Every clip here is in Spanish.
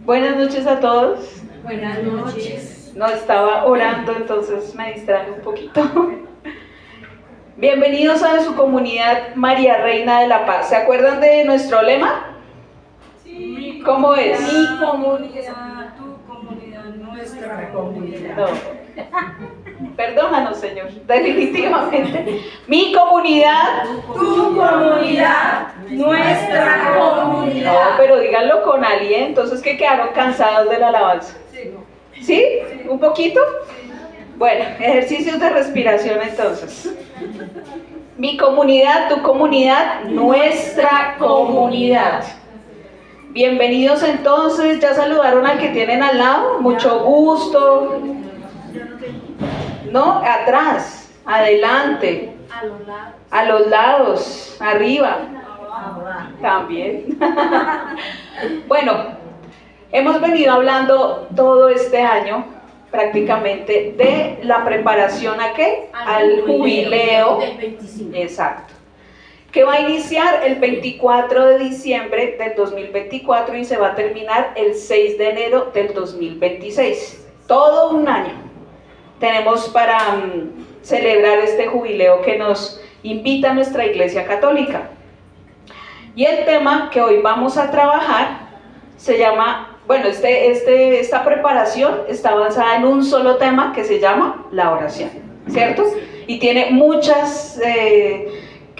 Buenas noches a todos. Buenas noches. No estaba orando, entonces me distraje un poquito. Bienvenidos a su comunidad María Reina de la Paz. ¿Se acuerdan de nuestro lema? Sí. ¿Cómo es? Mi comunidad, tu comunidad, nuestra comunidad. No. Perdónanos, Señor. Definitivamente. Mi comunidad. Tu comunidad, nuestra comunidad. No, pero díganlo con aliento. Entonces, ¿que quedaron cansados de la alabanza? ¿Sí? ¿Un poquito? Bueno, ejercicios de respiración entonces. Mi comunidad, tu comunidad, nuestra comunidad. Bienvenidos entonces, ya saludaron al que tienen al lado, mucho gusto. No, atrás, adelante, a los lados, arriba, también. Bueno, hemos venido hablando todo este año prácticamente de la preparación ¿a qué? Al jubileo del 25. Exacto, que va a iniciar el 24 de diciembre del 2024 y se va a terminar el 6 de enero del 2026. Todo un año tenemos para celebrar este jubileo que nos invita nuestra Iglesia Católica. Y el tema que hoy vamos a trabajar se llama, bueno, esta preparación está basada en un solo tema que se llama la oración, ¿cierto? Y tiene muchos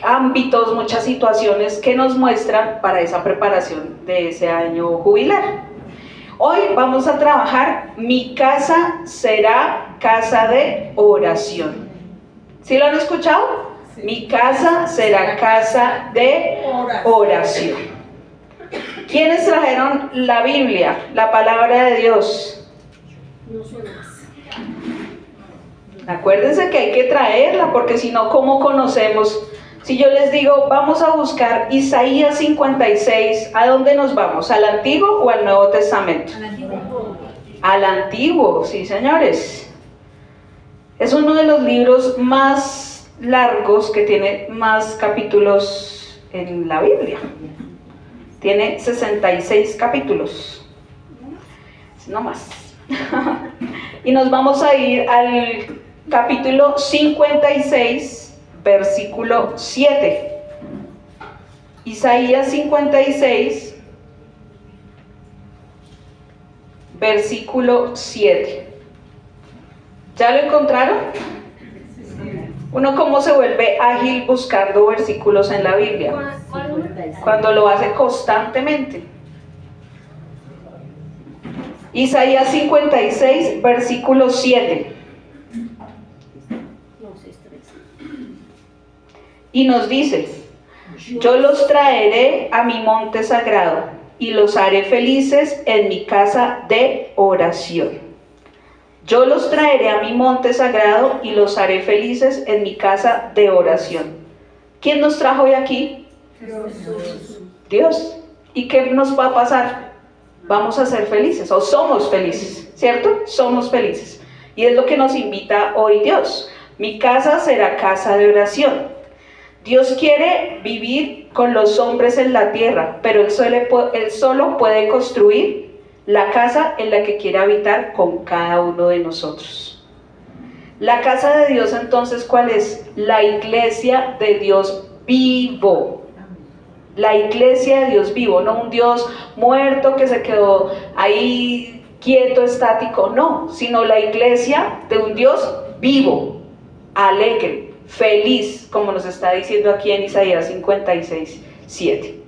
ámbitos, muchas situaciones que nos muestran para esa preparación de ese año jubilar. Hoy vamos a trabajar, mi casa será casa de oración. ¿Sí lo han escuchado? Sí. Mi casa será casa de oración. ¿Quiénes trajeron la Biblia, la palabra de Dios? Acuérdense que hay que traerla, porque si no, ¿cómo conocemos? Si yo les digo, vamos a buscar Isaías 56, ¿a dónde nos vamos? ¿Al Antiguo o al Nuevo Testamento? Al Antiguo. Al Antiguo, sí, señores. Es uno de los libros más largos, que tiene más capítulos en la Biblia. Tiene 66 capítulos, no más. Y nos vamos a ir al capítulo 56, versículo 7. Isaías 56, versículo 7. ¿Ya lo encontraron? Uno cómo se vuelve ágil buscando versículos en la Biblia, cuando lo hace constantemente. Isaías 56, versículo 7. Y nos dice, yo los traeré a mi monte sagrado y los haré felices en mi casa de oración. Yo los traeré a mi monte sagrado y los haré felices en mi casa de oración. ¿Quién nos trajo hoy aquí? Dios. ¿Y qué nos va a pasar? Vamos a ser felices, o somos felices, ¿cierto? Somos felices. Y es lo que nos invita hoy Dios. Mi casa será casa de oración. Dios quiere vivir con los hombres en la tierra, pero Él solo puede construir la casa en la que quiere habitar con cada uno de nosotros. La casa de Dios, entonces, ¿cuál es? La iglesia de Dios vivo. La iglesia de Dios vivo, no un Dios muerto que se quedó ahí quieto, estático, no, sino la iglesia de un Dios vivo, alegre, feliz, como nos está diciendo aquí en Isaías 56, 7.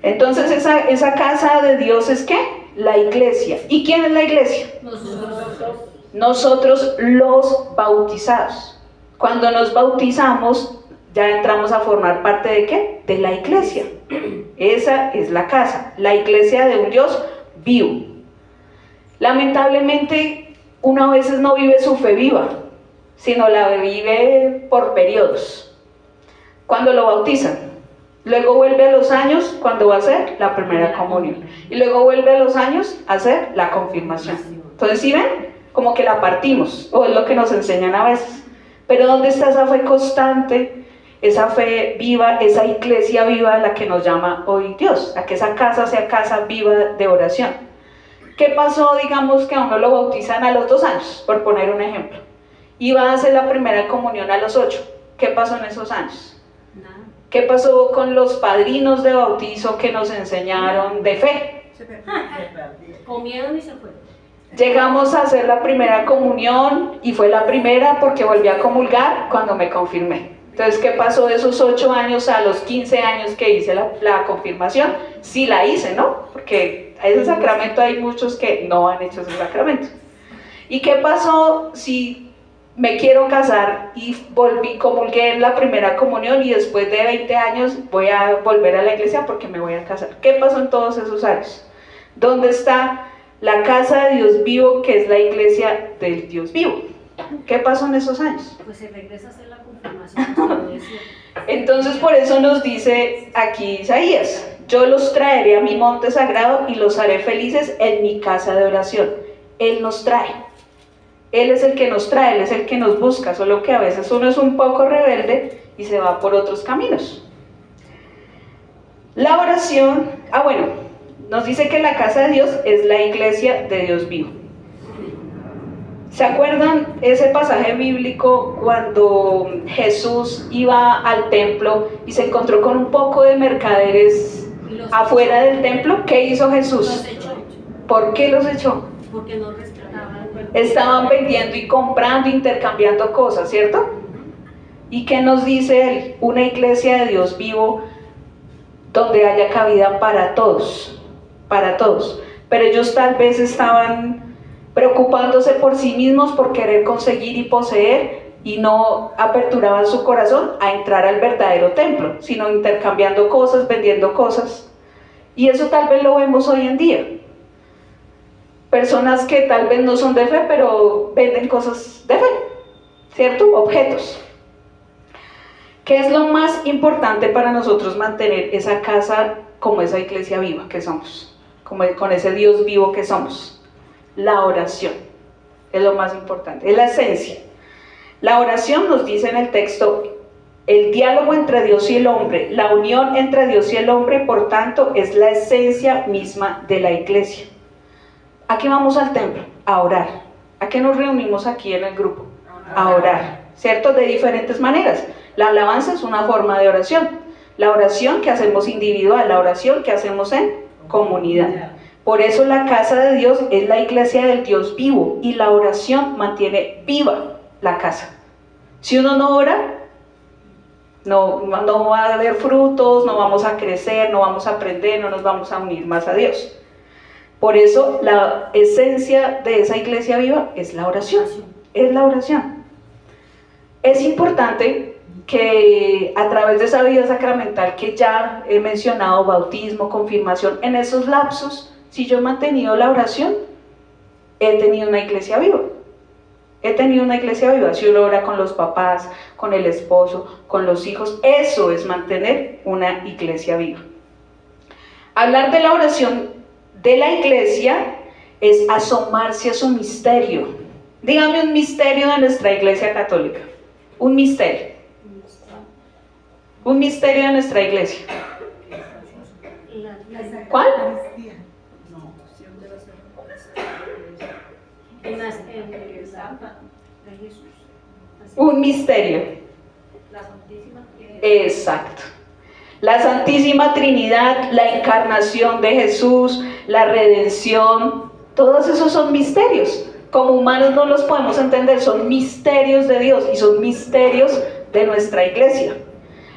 Entonces esa casa de Dios es ¿qué? La iglesia. ¿Y quién es la iglesia? Nosotros los bautizados. Cuando nos bautizamos, ya entramos a formar parte ¿de qué? De la iglesia. Esa es la casa, la iglesia de un Dios vivo. Lamentablemente, uno a veces no vive su fe viva, sino la vive por periodos. Cuando lo bautizan, luego vuelve a los años cuando va a hacer la primera comunión, y luego vuelve a los años a hacer la confirmación. Entonces, ¿sí ven? Como que la partimos, o es lo que nos enseñan a veces. Pero ¿dónde está esa fe constante? Esa fe viva, esa iglesia viva a la que nos llama hoy Dios, a que esa casa sea casa viva de oración. ¿Qué pasó, digamos, que a uno lo bautizan a los 2 años, por poner un ejemplo? Y va a hacer la primera comunión a los 8. ¿Qué pasó en esos años? Nada. ¿Qué pasó con los padrinos de bautizo que nos enseñaron de fe? Comieron y se fueron. Llegamos a hacer la primera comunión y fue la primera porque volví a comulgar cuando me confirmé. Entonces, ¿qué pasó de esos 8 años a los 15 años que hice la confirmación? Sí la hice, ¿no? Porque a ese sacramento hay muchos que no han hecho ese sacramento. ¿Y qué pasó si me quiero casar y comulgué en la primera comunión y después de 20 años voy a volver a la iglesia porque me voy a casar? ¿Qué pasó en todos esos años? ¿Dónde está la casa de Dios vivo, que es la iglesia del Dios vivo? ¿Qué pasó en esos años? Pues se regresa a hacer la confirmación. Entonces, por eso nos dice aquí Isaías: yo los traeré a mi monte sagrado y los haré felices en mi casa de oración. Él nos trae. Él es el que nos trae, Él es el que nos busca, solo que a veces uno es un poco rebelde y se va por otros caminos. La oración, nos dice que la casa de Dios es la iglesia de Dios vivo. ¿Se acuerdan ese pasaje bíblico cuando Jesús iba al templo y se encontró con un poco de mercaderes afuera del templo? ¿Qué hizo Jesús? Los echó. ¿Por qué los echó? Porque no respetaban. Estaban vendiendo y comprando, intercambiando cosas, ¿cierto? ¿Y qué nos dice él? Una iglesia de Dios vivo donde haya cabida para todos, pero ellos tal vez estaban preocupándose por sí mismos, por querer conseguir y poseer, y no aperturaban su corazón a entrar al verdadero templo, sino intercambiando cosas, vendiendo cosas. Y eso tal vez lo vemos hoy en día. Personas que tal vez no son de fe, pero venden cosas de fe, ¿cierto? Objetos. ¿Qué es lo más importante para nosotros mantener esa casa como esa iglesia viva que somos? Con ese Dios vivo que somos. La oración es lo más importante, es la esencia. La oración, nos dice en el texto, el diálogo entre Dios y el hombre, la unión entre Dios y el hombre, por tanto, es la esencia misma de la iglesia. ¿A qué vamos al templo? A orar. ¿A qué nos reunimos aquí en el grupo? A orar, ¿cierto? De diferentes maneras. La alabanza es una forma de oración. La oración que hacemos individual, la oración que hacemos en comunidad. Por eso la casa de Dios es la iglesia del Dios vivo, y la oración mantiene viva la casa. Si uno no ora, no va a haber frutos, no vamos a crecer, no vamos a aprender, no nos vamos a unir más a Dios. Por eso la esencia de esa iglesia viva es la oración. Es la oración. Es importante que a través de esa vida sacramental que ya he mencionado, bautismo, confirmación, en esos lapsos, si yo he mantenido la oración, he tenido una iglesia viva. He tenido una iglesia viva. Si uno ora con los papás, con el esposo, con los hijos, eso es mantener una iglesia viva. Hablar de la oración de la iglesia es asomarse a su misterio. Dígame un misterio de nuestra iglesia católica. Un misterio. Un misterio de nuestra iglesia. ¿Cuál? Un misterio. Exacto. La Santísima Trinidad, la encarnación de Jesús, la redención, todos esos son misterios. Como humanos no los podemos entender, son misterios de Dios y son misterios de nuestra iglesia.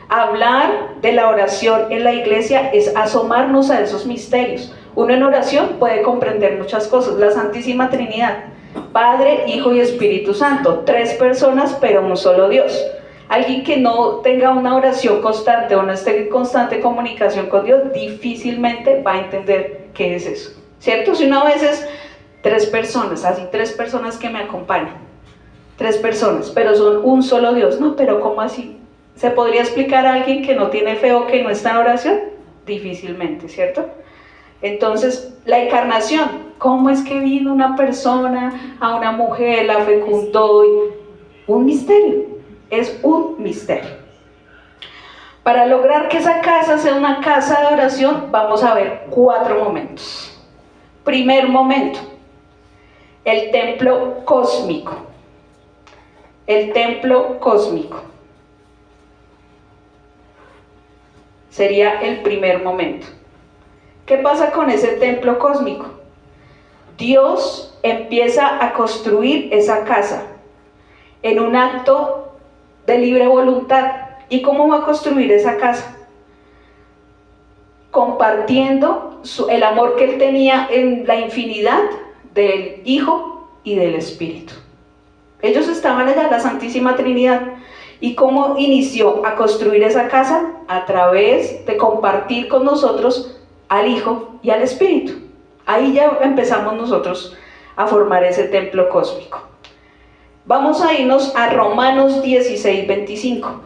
Hablar de la oración en la iglesia es asomarnos a esos misterios. Uno en oración puede comprender muchas cosas. La Santísima Trinidad, Padre, Hijo y Espíritu Santo, 3 personas pero un solo Dios. Alguien que no tenga una oración constante o no esté en constante comunicación con Dios, difícilmente va a entender qué es eso, ¿cierto? Si una vez es 3 personas, así 3 personas que me acompañan, 3 personas, pero son un solo Dios. No, pero ¿cómo así? ¿Se podría explicar a alguien que no tiene fe o que no está en oración? Difícilmente, ¿cierto? Entonces, la encarnación, ¿cómo es que vino una persona a una mujer, la fecundó? Un misterio. Es un misterio. Para lograr que esa casa sea una casa de oración, vamos a ver 4 momentos. Primer momento, el templo cósmico. El templo cósmico. Sería el primer momento. ¿Qué pasa con ese templo cósmico? Dios empieza a construir esa casa en un acto de libre voluntad. ¿Y cómo va a construir esa casa? Compartiendo el amor que él tenía en la infinidad del Hijo y del Espíritu. Ellos estaban allá, la Santísima Trinidad. ¿Y cómo inició a construir esa casa? A través de compartir con nosotros al Hijo y al Espíritu. Ahí ya empezamos nosotros a formar ese templo cósmico. Vamos a irnos a Romanos 16:25.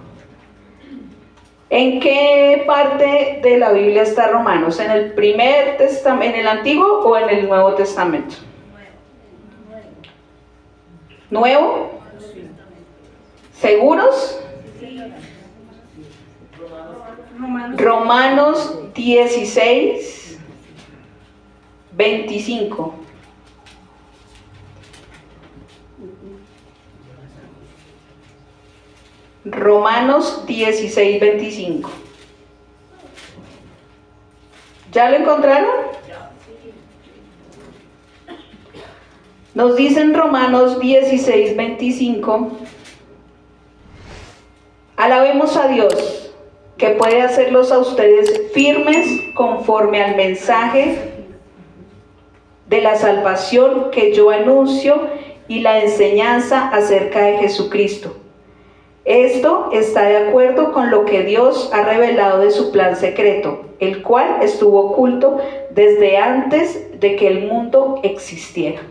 ¿En qué parte de la Biblia está Romanos? ¿En el primer testamento, en el Antiguo o en el Nuevo Testamento? ¿Nuevo? ¿Seguros? Romanos 16:25. Romanos 16:25. ¿Ya lo encontraron? Nos dicen Romanos 16:25. Alabemos a Dios, que puede hacerlos a ustedes firmes conforme al mensaje de la salvación que yo anuncio y la enseñanza acerca de Jesucristo. Esto está de acuerdo con lo que Dios ha revelado de su plan secreto, el cual estuvo oculto desde antes de que el mundo existiera.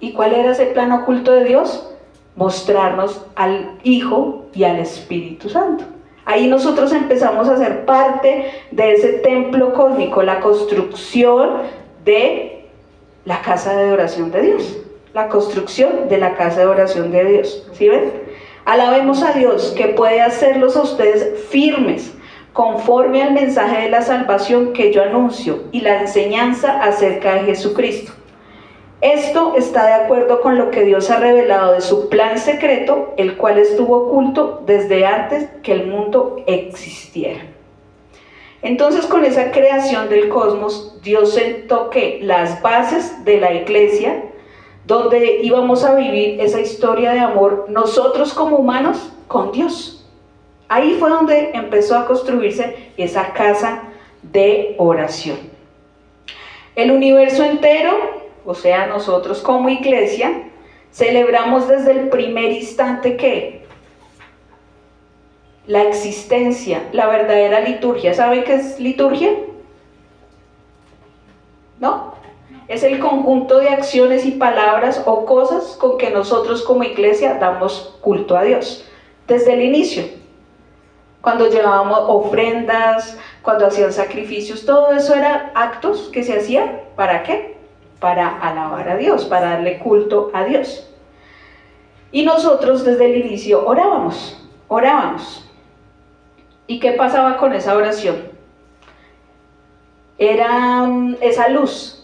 ¿Y cuál era ese plan oculto de Dios? Mostrarnos al Hijo y al Espíritu Santo. Ahí nosotros empezamos a ser parte de ese templo cósmico, la construcción de la casa de oración de Dios. La construcción de la casa de oración de Dios. ¿Sí ven? Alabemos a Dios, que puede hacerlos a ustedes firmes, conforme al mensaje de la salvación que yo anuncio y la enseñanza acerca de Jesucristo. Esto está de acuerdo con lo que Dios ha revelado de su plan secreto, el cual estuvo oculto desde antes que el mundo existiera. Entonces, con esa creación del cosmos, Dios sentó que las bases de la iglesia, donde íbamos a vivir esa historia de amor, nosotros como humanos, con Dios. Ahí fue donde empezó a construirse esa casa de oración. El universo entero, o sea, nosotros como iglesia, celebramos desde el primer instante que la existencia, la verdadera liturgia. ¿Saben qué es liturgia? ¿No? Es el conjunto de acciones y palabras o cosas con que nosotros como iglesia damos culto a Dios. Desde el inicio, cuando llevábamos ofrendas, cuando hacían sacrificios, todo eso eran actos que se hacían, ¿para qué? Para alabar a Dios, para darle culto a Dios. Y nosotros desde el inicio orábamos. ¿Y qué pasaba con esa oración? Era esa luz,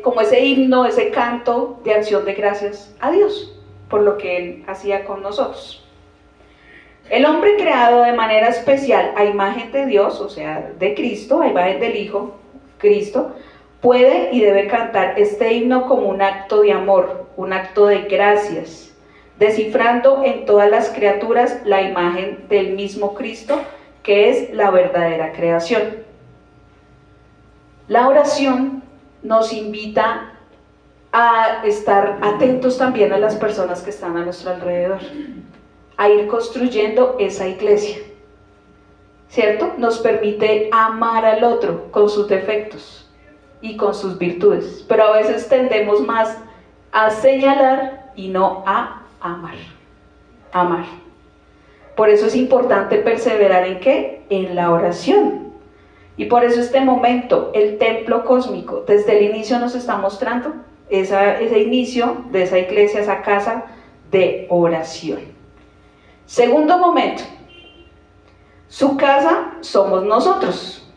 como ese himno, ese canto de acción de gracias a Dios por lo que Él hacía con nosotros. El hombre creado de manera especial a imagen de Dios, o sea, de Cristo, a imagen del Hijo, Cristo, puede y debe cantar este himno como un acto de amor, un acto de gracias, descifrando en todas las criaturas la imagen del mismo Cristo, que es la verdadera creación. La oración nos invita a estar atentos también a las personas que están a nuestro alrededor, a ir construyendo esa iglesia, ¿cierto? Nos permite amar al otro con sus defectos y con sus virtudes, pero a veces tendemos más a señalar y no a amar. Por eso es importante perseverar ¿en qué? En la oración. Y por eso este momento, el templo cósmico, desde el inicio nos está mostrando ese inicio de esa iglesia, esa casa de oración. Segundo momento, su casa somos nosotros.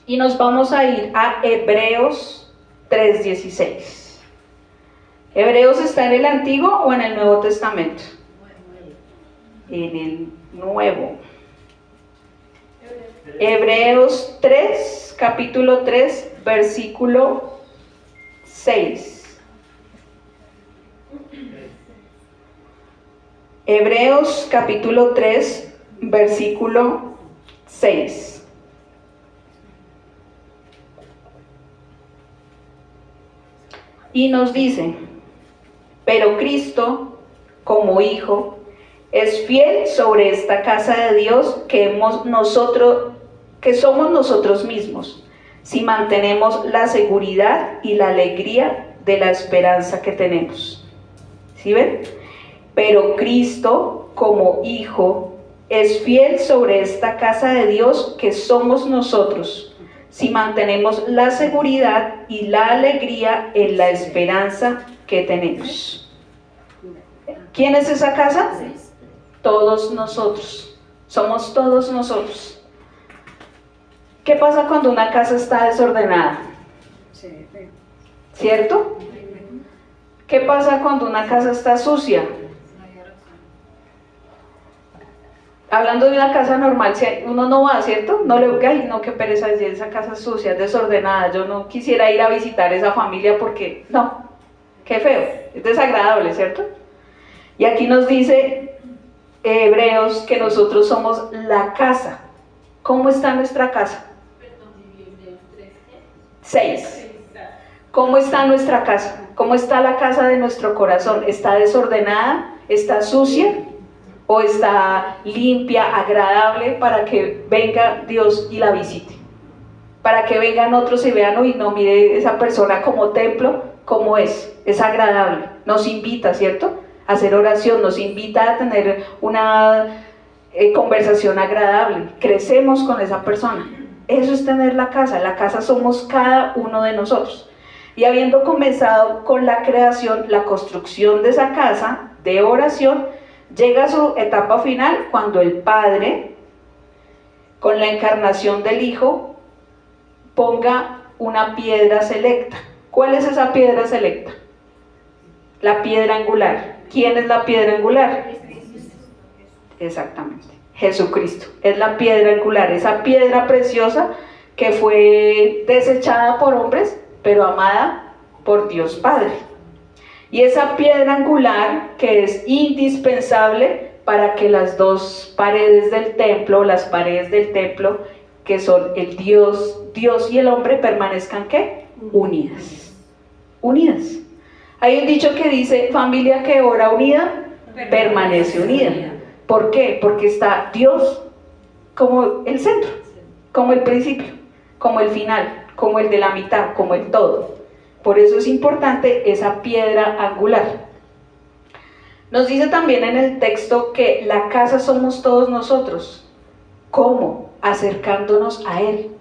Y nos vamos a ir a Hebreos 3:16. ¿Hebreos está en el Antiguo o en el Nuevo Testamento? En el Nuevo. Hebreos 3, capítulo 3, versículo 6. Hebreos capítulo 3, versículo 6. Y nos dice: pero Cristo, como Hijo, es fiel sobre esta casa de Dios que somos nosotros mismos, si mantenemos la seguridad y la alegría de la esperanza que tenemos. ¿Sí ven? Pero Cristo, como Hijo, es fiel sobre esta casa de Dios que somos nosotros, si mantenemos la seguridad y la alegría en la esperanza que tenemos. ¿Quién es esa casa? Todos nosotros. Somos todos nosotros. ¿Qué pasa cuando una casa está desordenada? ¿Cierto? ¿Qué pasa cuando una casa está sucia? Hablando de una casa normal, uno no va, ¿cierto? No le diga, ay, no, qué pereza, esa casa es sucia, desordenada, yo no quisiera ir a visitar esa familia porque, no, qué feo, es desagradable, ¿cierto? Y aquí nos dice Hebreos que nosotros somos la casa. ¿Cómo está nuestra casa? 6. ¿Cómo está nuestra casa? ¿Cómo está la casa de nuestro corazón? ¿Está desordenada? ¿Está sucia? ¿O está limpia, agradable para que venga Dios y la visite? Para que vengan otros y vean, uy, no, mire esa persona como templo, ¿cómo es? Es agradable, nos invita, ¿cierto? A hacer oración, nos invita a tener una conversación agradable, crecemos con esa persona. Eso es tener la casa somos cada uno de nosotros. Y habiendo comenzado con la creación, la construcción de esa casa de oración, llega a su etapa final cuando el Padre, con la encarnación del Hijo, ponga una piedra selecta. ¿Cuál es esa piedra selecta? La piedra angular. ¿Quién es la piedra angular? Exactamente, Jesucristo. Es la piedra angular, esa piedra preciosa que fue desechada por hombres, pero amada por Dios Padre. Y esa piedra angular que es indispensable para que las dos paredes del templo, las paredes del templo, que son el Dios y el hombre, permanezcan ¿qué? Unidas. Unidas. Hay un dicho que dice, familia que ora unida, permanece unida. ¿Por qué? Porque está Dios como el centro, como el principio, como el final, como el de la mitad, como el todo. Por eso es importante esa piedra angular. Nos dice también en el texto que la casa somos todos nosotros. ¿Cómo? Acercándonos a Él,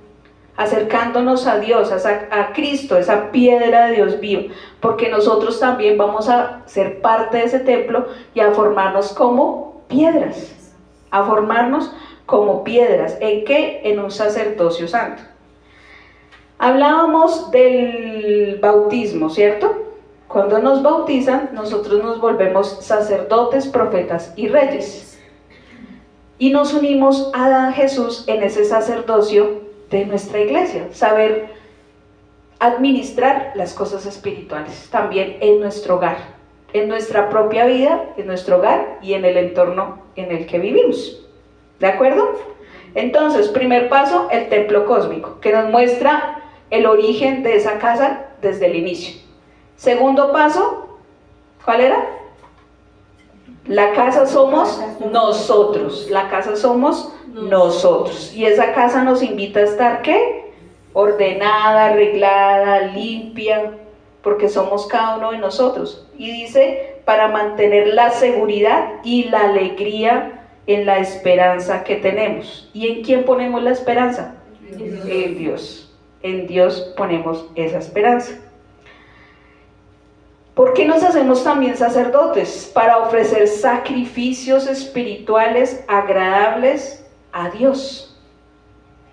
acercándonos a Dios, a Cristo, esa piedra de Dios vivo, porque nosotros también vamos a ser parte de ese templo y a formarnos como piedras, a formarnos como piedras. ¿En qué? En un sacerdocio santo. Hablábamos del bautismo, ¿cierto? Cuando nos bautizan, nosotros nos volvemos sacerdotes, profetas y reyes. Y nos unimos a Jesús en ese sacerdocio de nuestra iglesia. Saber administrar las cosas espirituales también en nuestro hogar, en nuestra propia vida, en nuestro hogar y en el entorno en el que vivimos. ¿De acuerdo? Entonces, primer paso, el templo cósmico, que nos muestra el origen de esa casa desde el inicio. Segundo paso, ¿cuál era? La casa somos nosotros. La casa somos nosotros. Y esa casa nos invita a estar, ¿qué? Ordenada, arreglada, limpia, porque somos cada uno de nosotros. Y dice, para mantener la seguridad y la alegría en la esperanza que tenemos. ¿Y en quién ponemos la esperanza? En Dios. En Dios ponemos esa esperanza. ¿Por qué nos hacemos también sacerdotes? Para ofrecer sacrificios espirituales agradables a Dios.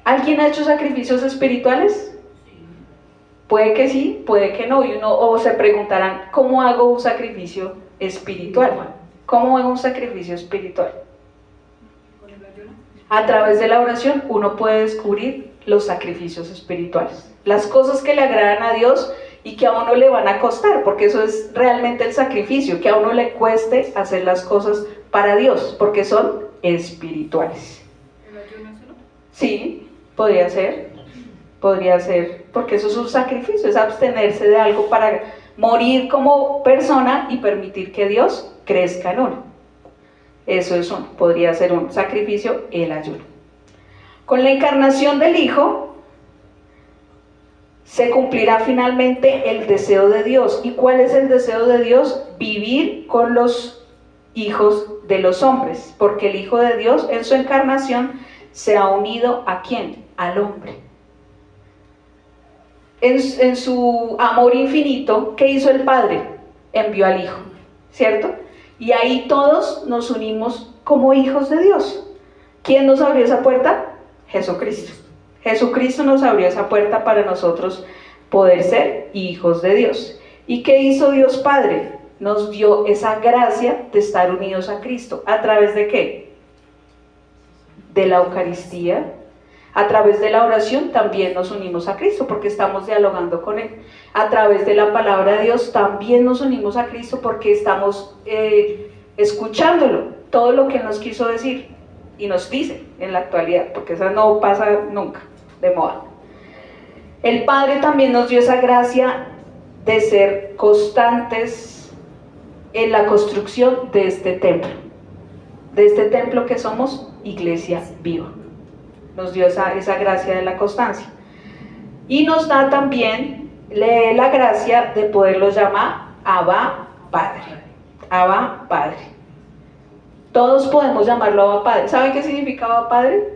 ¿Alguien ha hecho sacrificios espirituales? Puede que sí, puede que no. O se preguntarán, ¿cómo hago un sacrificio espiritual? ¿Cómo hago un sacrificio espiritual? A través de la oración uno puede descubrir los sacrificios espirituales, las cosas que le agradan a Dios y que a uno le van a costar, porque eso es realmente el sacrificio, que a uno le cueste hacer las cosas para Dios, porque son espirituales. ¿El ayuno es uno? Sí, podría ser, porque eso es un sacrificio, es abstenerse de algo para morir como persona y permitir que Dios crezca en uno. Eso es podría ser un sacrificio, el ayuno. Con la encarnación del Hijo se cumplirá finalmente el deseo de Dios. ¿Y cuál es el deseo de Dios? Vivir con los hijos de los hombres, porque el Hijo de Dios en su encarnación se ha unido ¿a quién? Al hombre. En su amor infinito, ¿qué hizo el Padre? Envió al Hijo, ¿cierto? Y ahí todos nos unimos como hijos de Dios. ¿Quién nos abrió esa puerta? Jesucristo. Jesucristo nos abrió esa puerta para nosotros poder ser hijos de Dios. ¿Y qué hizo Dios Padre? Nos dio esa gracia de estar unidos a Cristo. ¿A través de qué? De la Eucaristía. A través de la oración también nos unimos a Cristo porque estamos dialogando con Él. A través de la palabra de Dios también nos unimos a Cristo porque estamos escuchándolo, todo lo que Él nos quiso decir y nos dice en la actualidad, porque eso no pasa nunca de moda. El Padre también nos dio esa gracia de ser constantes en la construcción de este templo que somos Iglesia Viva. Nos dio esa gracia de la constancia. Y nos da también la gracia de poderlo llamar Abba Padre. Abba Padre. Todos podemos llamarlo Abba Padre. ¿Saben qué significa Abba Padre?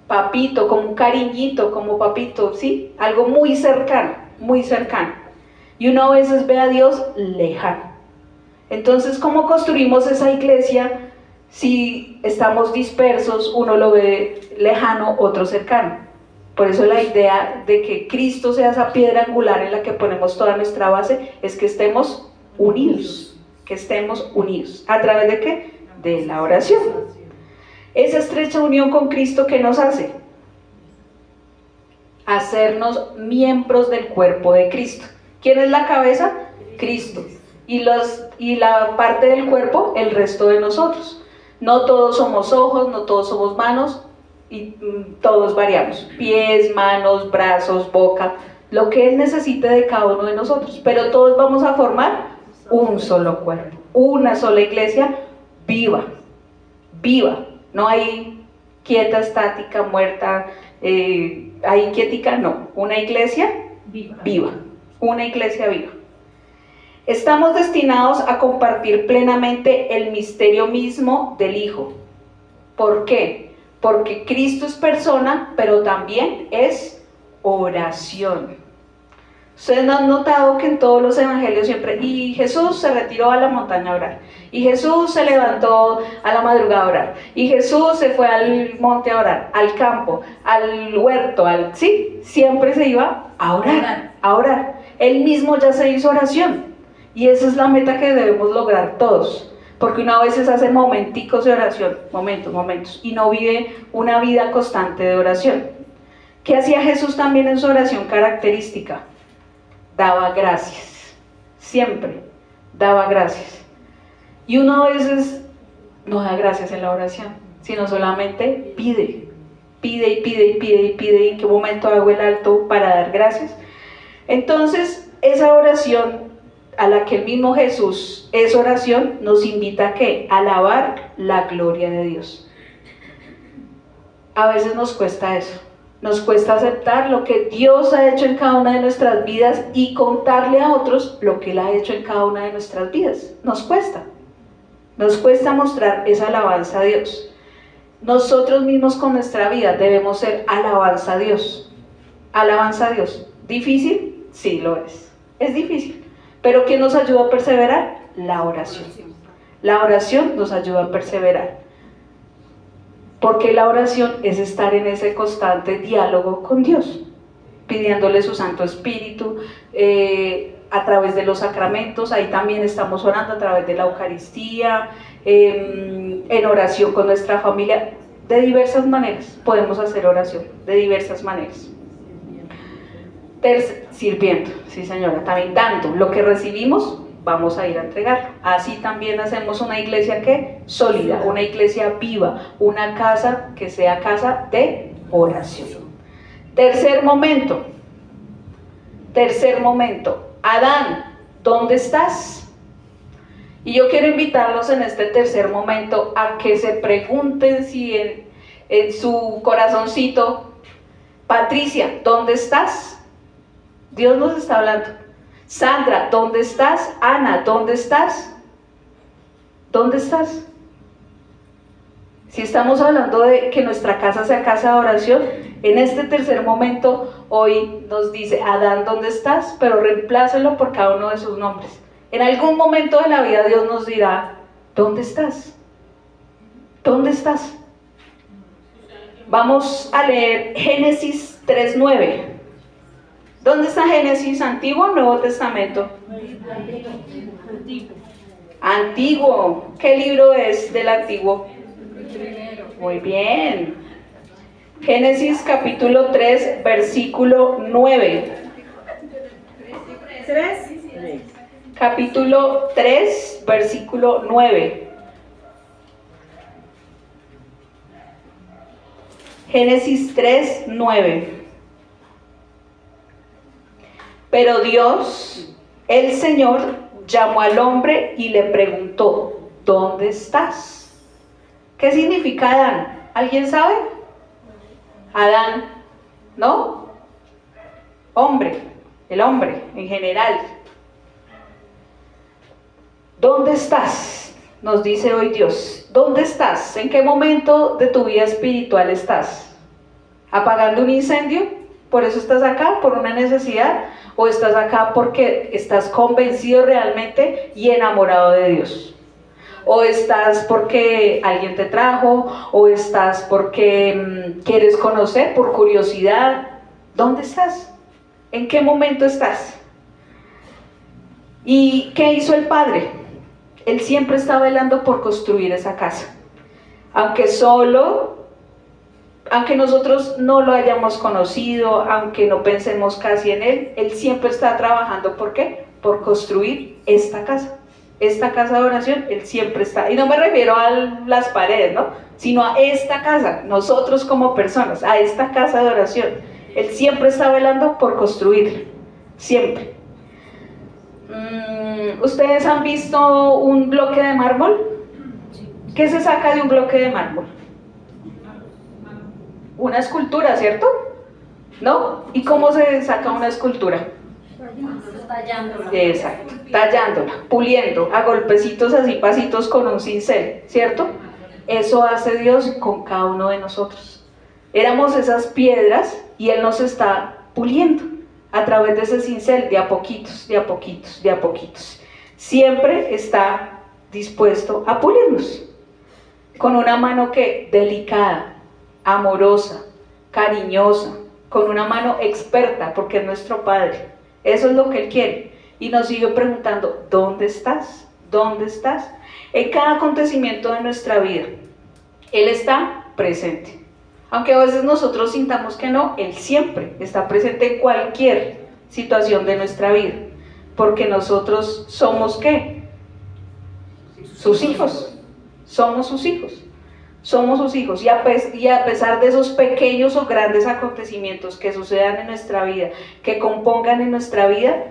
Papito, como un cariñito, como papito, ¿sí? Algo muy cercano, muy cercano. Y uno a veces ve a Dios lejano. Entonces, ¿cómo construimos esa iglesia? Si estamos dispersos, uno lo ve lejano, otro cercano. Por eso la idea de que Cristo sea esa piedra angular en la que ponemos toda nuestra base es que estemos unidos, ¿A través de qué? De la oración. Esa estrecha unión con Cristo, ¿qué nos hace? Hacernos miembros del cuerpo de Cristo. ¿Quién es la cabeza? Cristo. Y la parte del cuerpo, el resto de nosotros. No todos somos ojos, no todos somos manos, y todos variamos, pies, manos, brazos, boca, lo que Él necesite de cada uno de nosotros, pero todos vamos a formar un solo cuerpo, una sola iglesia viva, no hay quieta, estática, muerta, hay quietica, no, una iglesia viva, una iglesia viva. Estamos destinados a compartir plenamente el misterio mismo del Hijo. ¿Por qué? Porque Cristo es persona, pero también es oración. Ustedes no han notado que en todos los evangelios siempre, y Jesús se retiró a la montaña a orar, y Jesús se levantó a la madrugada a orar, y Jesús se fue al monte a orar, al campo, al huerto, sí, siempre se iba a orar. Él mismo ya se hizo oración. Y esa es la meta que debemos lograr todos, porque uno a veces hace momenticos de oración, momentos, y no vive una vida constante de oración. ¿Qué hacía Jesús también en su oración característica? Daba gracias, siempre daba gracias. Y uno a veces no da gracias en la oración, sino solamente pide, ¿en qué momento hago el alto para dar gracias? Entonces, esa oración a la que el mismo Jesús es oración, nos invita a ¿qué? A alabar la gloria de Dios. A veces nos cuesta eso, nos cuesta aceptar lo que Dios ha hecho en cada una de nuestras vidas y contarle a otros lo que Él ha hecho en cada una de nuestras vidas. Nos cuesta mostrar esa alabanza a Dios. Nosotros mismos con nuestra vida debemos ser alabanza a Dios. Alabanza a Dios. ¿Difícil? Sí, lo es. Es difícil. ¿Pero qué nos ayuda a perseverar? La oración. La oración nos ayuda a perseverar. Porque la oración es estar en ese constante diálogo con Dios, pidiéndole su Santo Espíritu, a través de los sacramentos. Ahí también estamos orando a través de la Eucaristía, en oración con nuestra familia. De diversas maneras podemos hacer oración, de diversas maneras. Sirviendo, sí señora, también dando lo que recibimos, vamos a ir a entregarlo. Así también hacemos una iglesia que sólida, una iglesia viva, una casa que sea casa de oración. Tercer momento, Adán, ¿dónde estás? Y yo quiero invitarlos en este tercer momento a que se pregunten si en su corazoncito, Patricia, ¿dónde estás? Dios nos está hablando. Sandra, ¿dónde estás? Ana, ¿dónde estás? ¿Dónde estás? Si estamos hablando de que nuestra casa sea casa de oración, en este tercer momento hoy nos dice, Adán, ¿dónde estás? Pero reemplácelo por cada uno de sus nombres. En algún momento de la vida Dios nos dirá, ¿dónde estás? ¿Dónde estás? Vamos a leer Génesis 3:9. ¿Dónde está Génesis? ¿Antiguo o Nuevo Testamento? Antiguo. ¿Qué libro es del Antiguo? Muy bien. Génesis capítulo 3, versículo 9. Capítulo 3, versículo 9. Génesis 3, 9. Pero Dios, el Señor, llamó al hombre y le preguntó, ¿dónde estás? ¿Qué significa Adán? ¿Alguien sabe? Adán, ¿no? Hombre, el hombre en general. ¿Dónde estás? Nos dice hoy Dios. ¿Dónde estás? ¿En qué momento de tu vida espiritual estás? ¿Apagando un incendio? ¿Por eso estás acá? ¿Por una necesidad? ¿O estás acá porque estás convencido realmente y enamorado de Dios? ¿O estás porque alguien te trajo? ¿O estás porque quieres conocer, por curiosidad? ¿Dónde estás? ¿En qué momento estás? ¿Y qué hizo el Padre? Él siempre está velando por construir esa casa. Aunque nosotros no lo hayamos conocido, aunque no pensemos casi en Él, Él siempre está trabajando. ¿Por qué? Por construir esta casa de oración. Él siempre está, y no me refiero a las paredes, ¿no? Sino a esta casa, nosotros como personas, a esta casa de oración. Él siempre está velando por construir, siempre. ¿Ustedes han visto un bloque de mármol? ¿Qué se saca de un bloque de mármol? Una escultura, ¿cierto? ¿No? ¿Y cómo se saca una escultura? Tallándola. Exacto, tallándola, puliendo, a golpecitos así, pasitos con un cincel, ¿cierto? Eso hace Dios con cada uno de nosotros. Éramos esas piedras y Él nos está puliendo a través de ese cincel, de a poquitos, de a poquitos, de a poquitos. Siempre está dispuesto a pulirnos, con una mano que delicada, amorosa, cariñosa, con una mano experta, porque es nuestro Padre. Eso es lo que Él quiere. Y nos sigue preguntando, ¿dónde estás? ¿Dónde estás? En cada acontecimiento de nuestra vida, Él está presente. Aunque a veces nosotros sintamos que no, Él siempre está presente en cualquier situación de nuestra vida. Porque nosotros somos, ¿qué? Sus hijos. Somos sus hijos. Somos sus hijos, y a pesar de esos pequeños o grandes acontecimientos que sucedan en nuestra vida, que compongan en nuestra vida,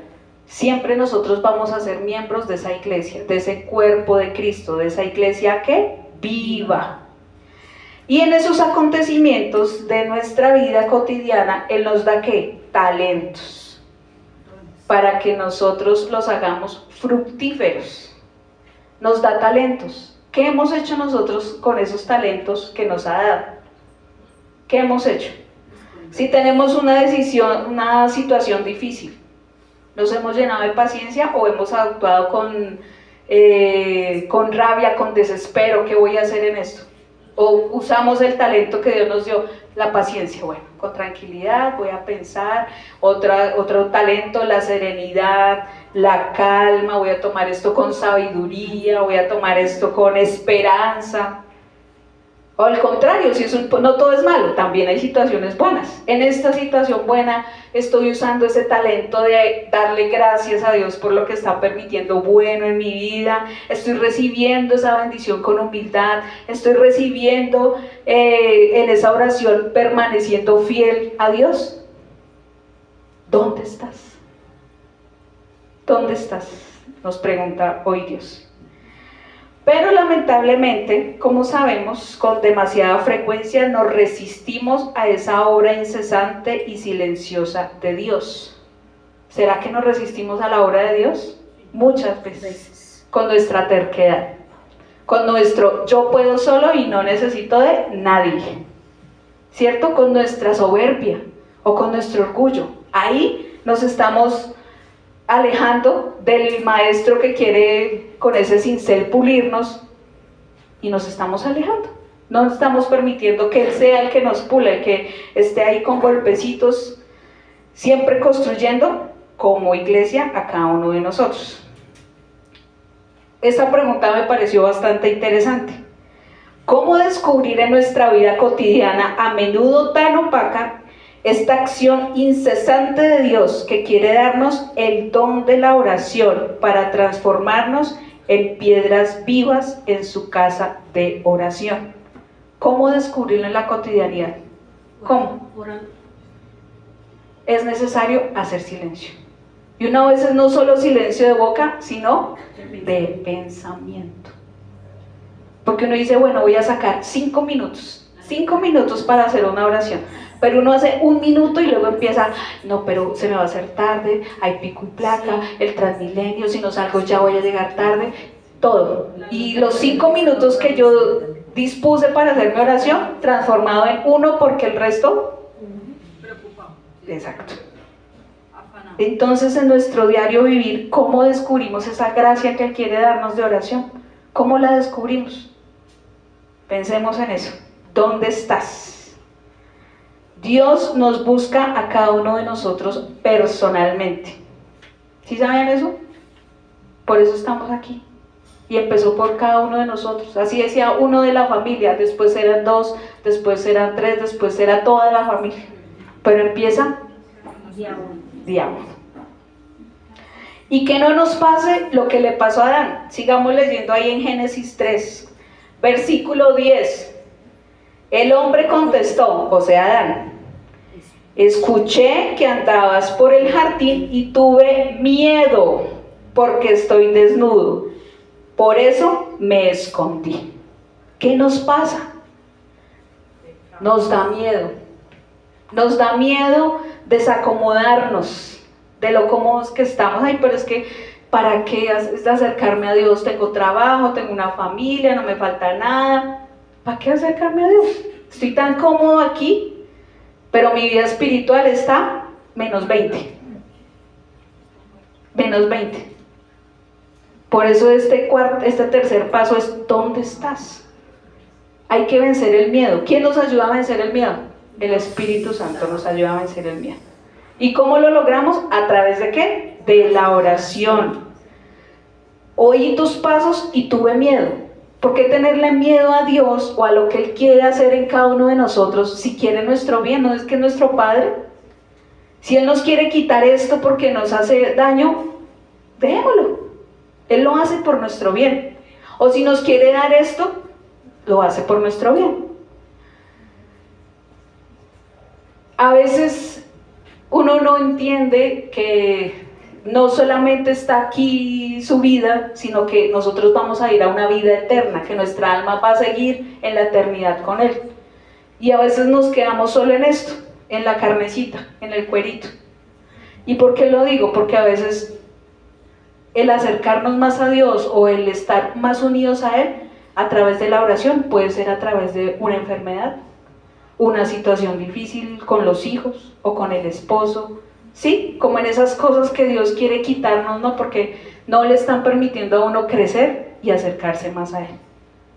siempre nosotros vamos a ser miembros de esa iglesia, de ese cuerpo de Cristo, de esa iglesia que viva. Y en esos acontecimientos de nuestra vida cotidiana, Él nos da ¿qué? Talentos, para que nosotros los hagamos fructíferos. Nos da talentos. ¿Qué hemos hecho nosotros con esos talentos que nos ha dado? ¿Qué hemos hecho? Si tenemos una situación difícil, ¿nos hemos llenado de paciencia o hemos actuado con rabia, con desespero? ¿Qué voy a hacer en esto? O usamos el talento que Dios nos dio, la paciencia. Bueno, con tranquilidad voy a pensar. Otro talento, la serenidad, la calma. Voy a tomar esto con sabiduría, voy a tomar esto con esperanza. O al contrario, no todo es malo, también hay situaciones buenas. En esta situación buena estoy usando ese talento de darle gracias a Dios por lo que está permitiendo bueno en mi vida. Estoy recibiendo esa bendición con humildad. Estoy recibiendo en esa oración permaneciendo fiel a Dios. ¿Dónde estás? ¿Dónde estás? Nos pregunta hoy Dios. Pero lamentablemente, como sabemos, con demasiada frecuencia nos resistimos a esa obra incesante y silenciosa de Dios. ¿Será que nos resistimos a la obra de Dios? Muchas veces, con nuestra terquedad, con nuestro yo puedo solo y no necesito de nadie, ¿cierto? Con nuestra soberbia o con nuestro orgullo. Ahí nos estamos alejando del maestro que quiere con ese cincel pulirnos y nos estamos alejando. No estamos permitiendo que Él sea el que nos pule, el que esté ahí con golpecitos, siempre construyendo como iglesia a cada uno de nosotros. Esta pregunta me pareció bastante interesante. ¿Cómo descubrir en nuestra vida cotidiana, a menudo tan opaca, esta acción incesante de Dios que quiere darnos el don de la oración para transformarnos en piedras vivas en su casa de oración? ¿Cómo descubrirlo en la cotidianidad? ¿Cómo? Es necesario hacer silencio. Y una vez no solo silencio de boca, sino de pensamiento. Porque uno dice, bueno, voy a sacar 5 minutos para hacer una oración. Pero uno hace 1 minuto y luego empieza, no, pero se me va a hacer tarde, hay pico y placa, el Transmilenio, si no salgo ya voy a llegar tarde, todo. Y los 5 minutos que yo dispuse para hacer mi oración, transformado en 1 porque el resto... Preocupado. Exacto. Entonces en nuestro diario vivir, ¿cómo descubrimos esa gracia que Él quiere darnos de oración? ¿Cómo la descubrimos? Pensemos en eso. ¿Dónde estás? Dios nos busca a cada uno de nosotros personalmente. ¿Sí sabían eso? Por eso estamos aquí. Y empezó por cada uno de nosotros. Así decía uno de la familia, después eran 2, después eran 3, después era toda la familia. Pero empieza día uno. Y que no nos pase lo que le pasó a Adán. Sigamos leyendo ahí en Génesis 3, versículo 10. El hombre contestó, o sea Adán: escuché que andabas por el jardín y tuve miedo porque estoy desnudo, por eso me escondí. ¿Qué nos pasa? Nos da miedo desacomodarnos de lo cómodos que estamos. Ay, pero es que ¿para qué acercarme a Dios? Tengo trabajo, tengo una familia, no me falta nada. ¿Para qué acercarme a Dios? Estoy tan cómodo aquí, pero mi vida espiritual está menos 20. Por eso este tercer paso es ¿dónde estás? Hay que vencer el miedo. ¿Quién nos ayuda a vencer el miedo? El Espíritu Santo nos ayuda a vencer el miedo. ¿Y cómo lo logramos? ¿A través de qué? De la oración. Oí tus pasos y tuve miedo. ¿Por qué tenerle miedo a Dios o a lo que Él quiere hacer en cada uno de nosotros si quiere nuestro bien? ¿No es que es nuestro Padre? Si Él nos quiere quitar esto porque nos hace daño, dejémoslo. Él lo hace por nuestro bien. O si nos quiere dar esto, lo hace por nuestro bien. A veces uno no entiende que no solamente está aquí su vida, sino que nosotros vamos a ir a una vida eterna, que nuestra alma va a seguir en la eternidad con Él. Y a veces nos quedamos solo en esto, en la carnecita, en el cuerito. ¿Y por qué lo digo? Porque a veces el acercarnos más a Dios o el estar más unidos a Él a través de la oración puede ser a través de una enfermedad, una situación difícil con los hijos o con el esposo. Sí, como en esas cosas que Dios quiere quitarnos, ¿no? Porque no le están permitiendo a uno crecer y acercarse más a Él.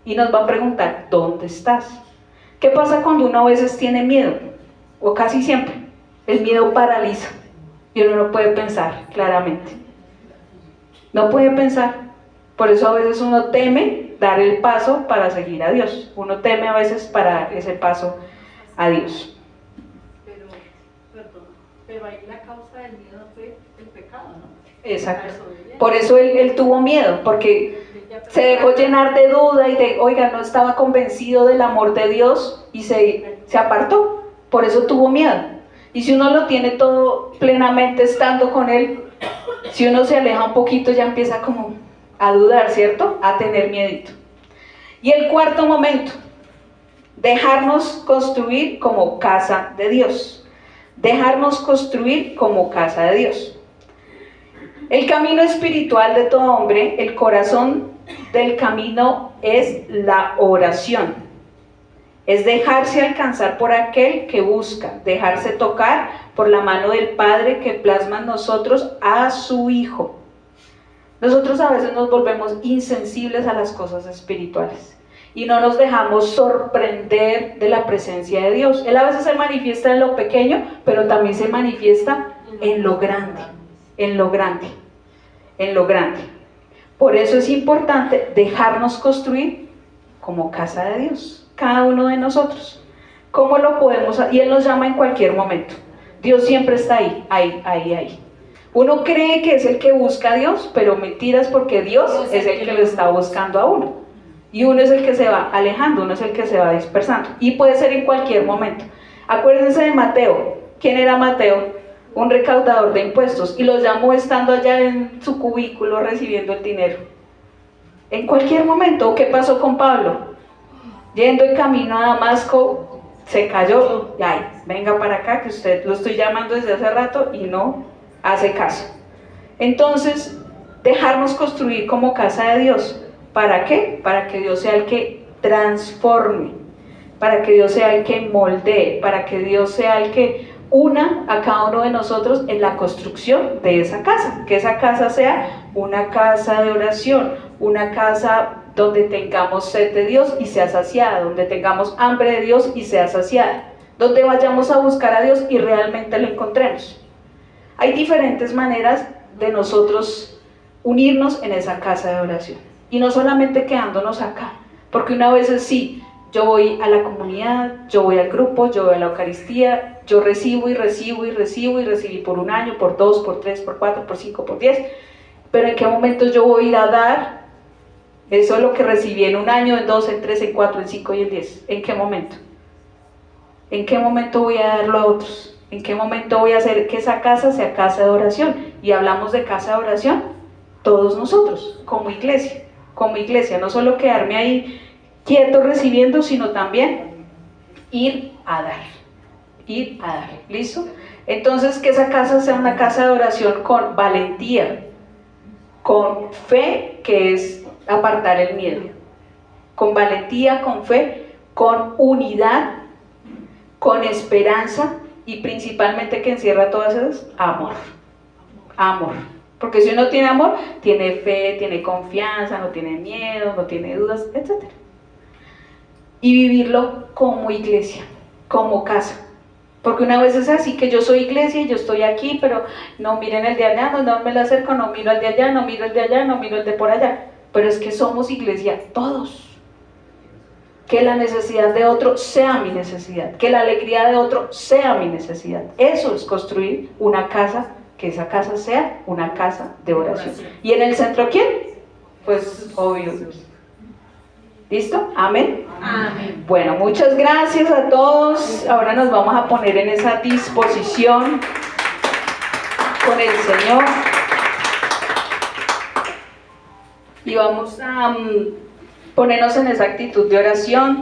y nos va a preguntar, ¿dónde estás? ¿Qué pasa cuando uno a veces tiene miedo? O casi siempre. El miedo paraliza y uno no puede pensar claramente. No puede pensar. Por eso a veces uno teme dar el paso para seguir a Dios. Uno teme a veces para dar ese paso a Dios. Pero ahí la causa del miedo fue el pecado, ¿no? Exacto. Por eso él tuvo miedo, porque se dejó llenar de duda y de, oiga, no estaba convencido del amor de Dios y se apartó. Por eso tuvo miedo. Y si uno lo tiene todo plenamente estando con Él, si uno se aleja un poquito ya empieza como a dudar, ¿cierto? A tener miedito. Y el cuarto momento, dejarnos construir como casa de Dios. Dejarnos construir como casa de Dios. El camino espiritual de todo hombre, el corazón del camino es la oración. Es dejarse alcanzar por aquel que busca, dejarse tocar por la mano del Padre que plasma en nosotros a su Hijo. Nosotros a veces nos volvemos insensibles a las cosas espirituales y no nos dejamos sorprender de la presencia de Dios. Él a veces se manifiesta en lo pequeño, pero también se manifiesta en lo grande, en lo grande, en lo grande. Por eso es importante dejarnos construir como casa de Dios, cada uno de nosotros. ¿Cómo lo podemos hacer? Y Él nos llama en cualquier momento. Dios siempre está ahí. Uno cree que es el que busca a Dios, pero mentiras, porque Dios es el que lo está buscando a uno. Y uno es el que se va alejando, uno es el que se va dispersando. Y puede ser en cualquier momento. Acuérdense de Mateo. ¿Quién era Mateo? Un recaudador de impuestos. Y los llamó estando allá en su cubículo recibiendo el dinero. En cualquier momento. ¿Qué pasó con Pablo? Yendo en camino a Damasco, se cayó. Y ay, venga para acá, que usted lo estoy llamando desde hace rato y no hace caso. Entonces, dejarnos construir como casa de Dios. ¿Para qué? Para que Dios sea el que transforme, para que Dios sea el que moldee, para que Dios sea el que una a cada uno de nosotros en la construcción de esa casa, que esa casa sea una casa de oración, una casa donde tengamos sed de Dios y sea saciada, donde tengamos hambre de Dios y sea saciada, donde vayamos a buscar a Dios y realmente lo encontremos. Hay diferentes maneras de nosotros unirnos en esa casa de oración y no solamente quedándonos acá, porque una vez sí, yo voy a la comunidad, yo voy al grupo, yo voy a la Eucaristía, yo recibo y recibí por un año, por 2, por 3, por 4, por 5, por 10, pero ¿en qué momento yo voy a ir a dar eso es lo que recibí en un año, en 2, en 3, en 4, en 5 y en 10? ¿En qué momento? ¿En qué momento voy a darlo a otros? ¿En qué momento voy a hacer que esa casa sea casa de oración? Y hablamos de casa de oración todos nosotros, como iglesia, no solo quedarme ahí quieto recibiendo, sino también ir a dar, ¿listo? Entonces, que esa casa sea una casa de oración con valentía, con fe, que es apartar el miedo, con valentía, con fe, con unidad, con esperanza y principalmente que encierra todas esas, amor. Porque si uno tiene amor, tiene fe, tiene confianza, no tiene miedo, no tiene dudas, etc. Y vivirlo como iglesia, como casa. Porque una vez es así, que yo soy iglesia y yo estoy aquí, pero no miren el de allá, no me lo acerco, no miro al de allá, no miro el de allá, no miro el de por allá. Pero es que somos iglesia todos. Que la necesidad de otro sea mi necesidad, que la alegría de otro sea mi necesidad. Eso es construir una casa, que esa casa sea una casa de oración. ¿Y en el centro quién? Pues obvio Dios. ¿Listo? ¿Amén? Amén. Bueno, muchas gracias a todos. Ahora nos vamos a poner en esa disposición con el Señor. Y vamos a ponernos en esa actitud de oración.